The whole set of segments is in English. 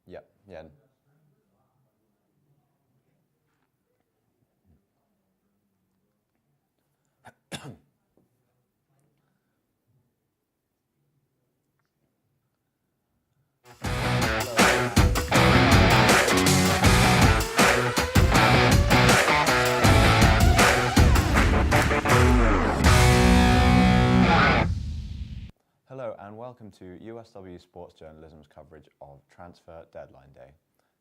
Yep, yeah. Hello and welcome to USW Sports Journalism's coverage of Transfer Deadline Day.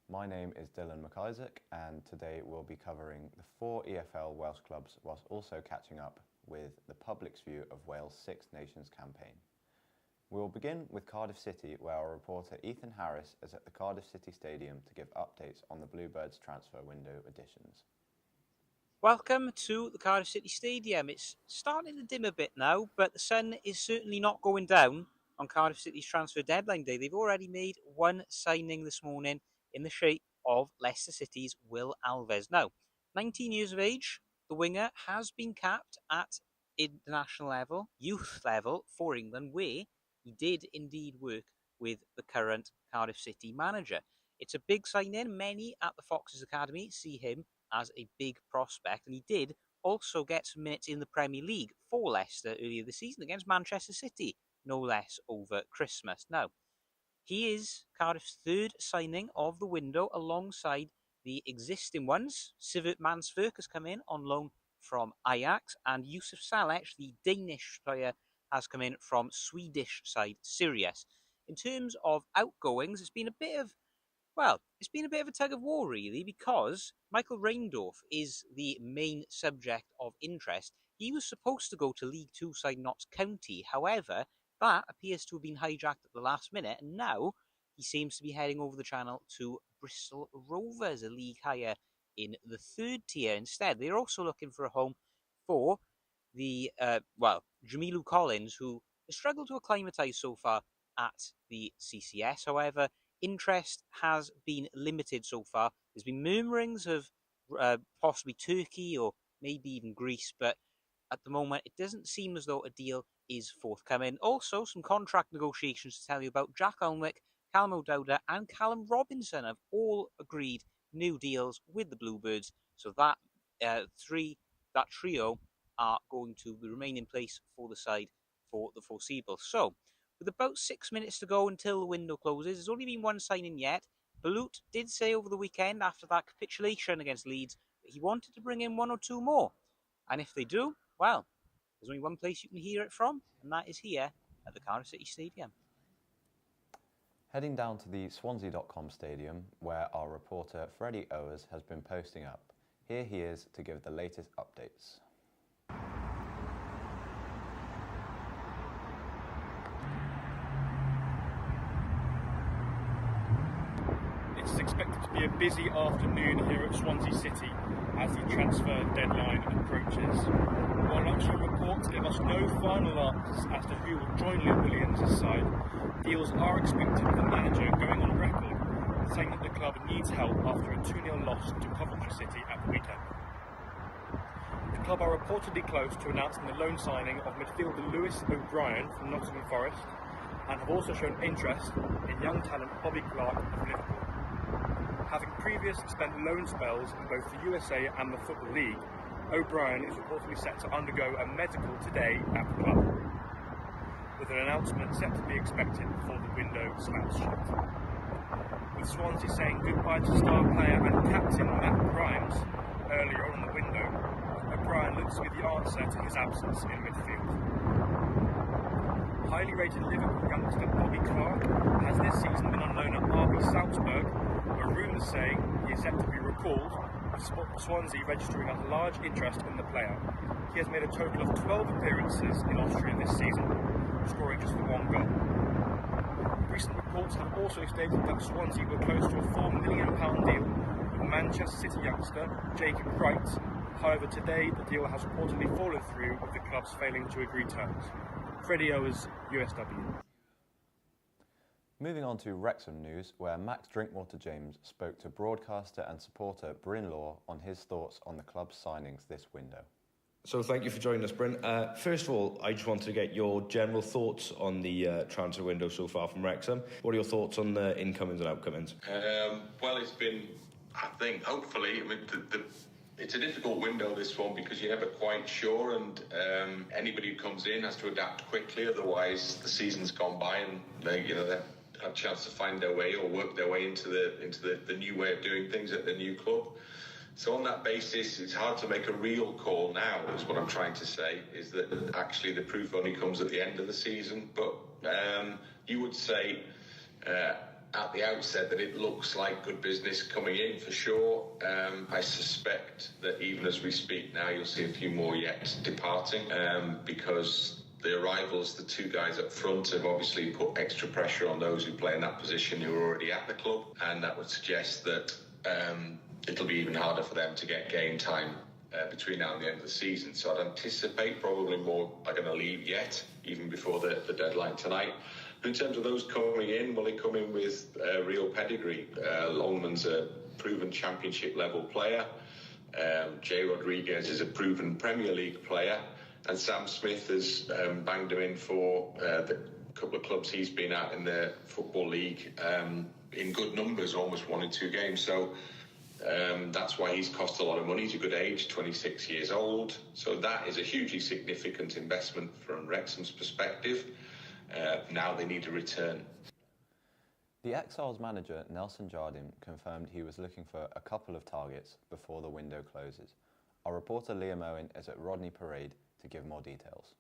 My name is Dylan MacIsaac and today we'll be covering the 4 EFL Welsh clubs whilst also catching up with the public's view of Wales' Six Nations campaign. We will begin with Cardiff City, where our reporter Ethan Harris is at the Cardiff City Stadium to give updates on the Bluebirds transfer window additions. Welcome to the Cardiff City Stadium. It's starting to dim a bit now, but the sun is certainly not going down on Cardiff City's transfer deadline day. They've already made one signing this morning in the shape of Leicester City's Will Alves. Now, 19 years of age, the winger has been capped at international level, youth level for England, where he did indeed work with the current Cardiff City manager. It's a big signing. Many at the Foxes Academy see him as a big prospect, and he did also get some minutes in the Premier League for Leicester earlier this season against Manchester City, no less, over Christmas. Now, he is Cardiff's third signing of the window alongside the existing ones. Sivert Mansverk has come in on loan from Ajax, and Yusuf Saleh, the Danish player, has come in from Swedish side Sirius. In terms of outgoings, it's been a bit of a tug of war, really, because Michael Reindorf is the main subject of interest. He was supposed to go to League Two side Notts County. However, that appears to have been hijacked at the last minute, and now he seems to be heading over the channel to Bristol Rovers, a league higher in the third tier instead. They're also looking for a home for the, Jamilu Collins, who has struggled to acclimatise so far at the CCS. However, interest has been limited so far. There's been murmurings of possibly Turkey or maybe even Greece, but at the moment it doesn't seem as though a deal is forthcoming. Also, some contract negotiations to tell you about. Jack Alnwick, Callum O'Dowda and Callum Robinson have all agreed new deals with the Bluebirds, so that trio are going to remain in place for the side for the foreseeable. So, with about 6 minutes to go until the window closes, there's only been one signing yet. Balut did say over the weekend, after that capitulation against Leeds, that he wanted to bring in one or two more. And if they do, well, there's only one place you can hear it from, and that is here at the Cardiff City Stadium. Heading down to the Swansea.com stadium, where our reporter Freddie Owers has been posting up. Here he is to give the latest updates. It's expected to be a busy afternoon here at Swansea City as the transfer deadline approaches. While luxury reports give us no final answers as to who will join Luke Williams' side, deals are expected with the manager going on record saying that the club needs help after a 2-0 loss to Coventry City at the weekend. The club are reportedly close to announcing the loan signing of midfielder Lewis O'Brien from Nottingham Forest and have also shown interest in young talent Bobby Clark of Liverpool. Having previously spent loan spells in both the USA and the Football League, O'Brien is reportedly set to undergo a medical today at the club, with an announcement set to be expected before the window slaps shut. With Swansea saying goodbye to star player and captain Matt Grimes earlier on in the window, O'Brien looks to be the answer to his absence in midfield. Highly rated Liverpool youngster Bobby Clark has this season been on loan at RB Salzburg, where rumours say he is set to be recalled, with Swansea registering a large interest in the player. He has made a total of 12 appearances in Austria this season, scoring just the one goal. Recent reports have also stated that Swansea were close to a £4 million deal with Manchester City youngster Jacob Wright. However, today the deal has reportedly fallen through, with the clubs failing to agree terms. Freddie Owers, USW. Moving on to Wrexham news, where Drinkwater-James spoke to broadcaster and supporter Bryn Law on his thoughts on the club's signings this window. So thank you for joining us, Bryn. First of all, I just wanted to get your general thoughts on the transfer window so far from Wrexham. What are your thoughts on the incomings and outcomings? Well, it's been, I think, hopefully, it's a difficult window, this one, because you're never quite sure, and anybody who comes in has to adapt quickly. Otherwise, the season's gone by, and they have a chance to find their way or work their way into the new way of doing things at the new club. So on that basis, it's hard to make a real call now, is what I'm trying to say, is that actually the proof only comes at the end of the season. But you would say at the outset that it looks like good business coming in, for sure. I suspect that even as we speak now, you'll see a few more yet departing, because the arrivals, the two guys up front, have obviously put extra pressure on those who play in that position who are already at the club, and that would suggest that it'll be even harder for them to get game time between now and the end of the season. So I'd anticipate probably more are going to leave yet, even before the deadline tonight. In terms of those coming in, well, they come in with real pedigree. Longman's a proven championship level player. Jay Rodriguez is a proven Premier League player. And Sam Smith has banged him in for the couple of clubs he's been at in the Football League in good numbers, almost 1 in 2 games. So that's why he's cost a lot of money. He's a good age, 26 years old. So that is a hugely significant investment from Wrexham's perspective. Now they need a return. The Exiles manager, Nelson Jardim, confirmed he was looking for a couple of targets before the window closes. Our reporter Liam Owen is at Rodney Parade to give more details.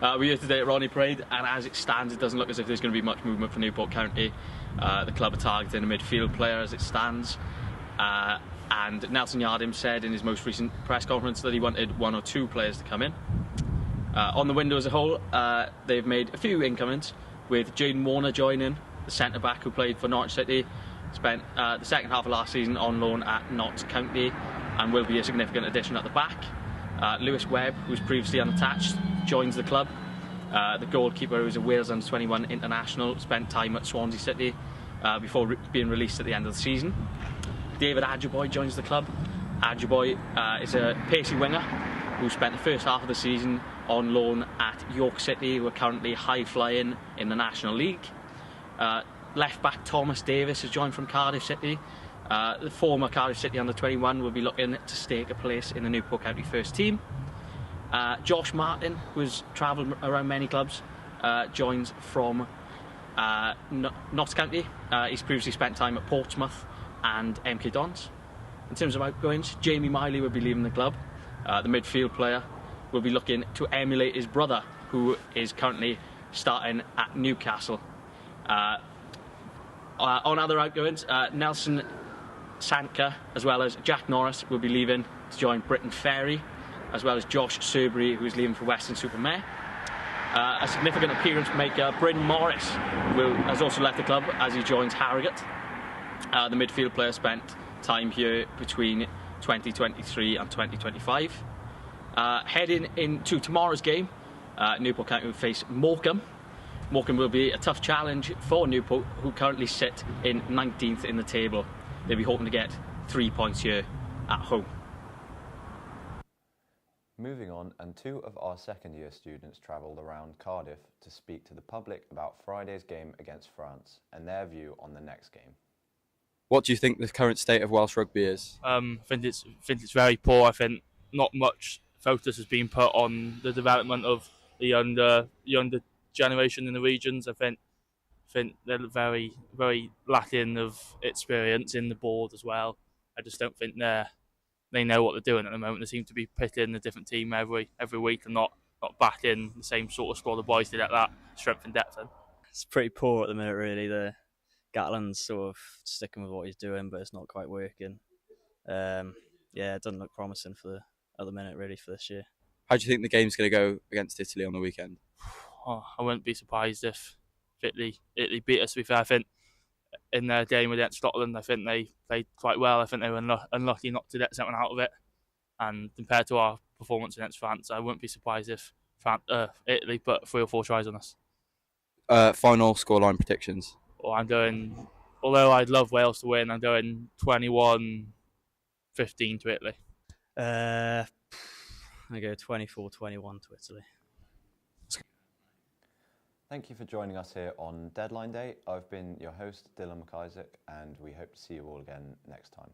We're here today at Rodney Parade, and as it stands, it doesn't look as if there's going to be much movement for Newport County. The club are targeting a midfield player as it stands, and Nelson Jardim said in his most recent press conference that he wanted 1 or 2 players to come in. On the window as a whole, they've made a few incomings, with Jaden Warner joining, the centre-back who played for Norwich City, spent the second half of last season on loan at Notts County and will be a significant addition at the back. Lewis Webb, who's previously unattached, joins the club. The goalkeeper, who's a Wales under-21 international, spent time at Swansea City before being released at the end of the season. David Adjuboy joins the club. Adjuboy is a pacey winger who spent the first half of the season on loan at York City, who are currently high-flying in the National League. Left-back Thomas Davis has joined from Cardiff City. The former Cardiff City under-21 will be looking to stake a place in the Newport County first team. Josh Martin, who's travelled around many clubs, joins from Notts County. He's previously spent time at Portsmouth and MK Dons. In terms of outgoings, Jamie Miley will be leaving the club. The midfield player will be looking to emulate his brother, who is currently starting at Newcastle. On other outgoings, Nelson Sanka, as well as Jack Norris, will be leaving to join Britain Ferry, as well as Josh Surbury, who is leaving for Weston-super-Mare. A significant appearance maker, Bryn Morris, has also left the club as he joins Harrogate. The midfield player spent time here between 2023 and 2025. Heading into tomorrow's game, Newport County will face Morecambe. Morecambe will be a tough challenge for Newport, who currently sit in 19th in the table. They'll be hoping to get 3 points here at home. Moving on, and 2 of our second-year students travelled around Cardiff to speak to the public about Friday's game against France and their view on the next game. What do you think the current state of Welsh rugby is? I think it's very poor. I think not much focus has been put on the development of the younger generation in the regions. I think they're very, very lacking of experience in the board as well. I just don't think they know what they're doing at the moment. They seem to be picking a different team every week and not backing the same sort of squad the boys did at that strength and depth. It's pretty poor at the minute, really. The Gatland's sort of sticking with what he's doing, but it's not quite working. It doesn't look promising at the minute, really, for this year. How do you think the game's going to go against Italy on the weekend? I wouldn't be surprised if Italy beat us. To be fair, I think in their game against Scotland, I think they played quite well. I think they were unlucky not to get something out of it. And compared to our performance against France, I wouldn't be surprised if Italy put 3 or 4 tries on us. Final scoreline predictions. Although I'd love Wales to win, I'm going 21-15 to Italy. I go 24-21 to Italy. Thank you for joining us here on Deadline Day. I've been your host, Dylan MacIsaac, and we hope to see you all again next time.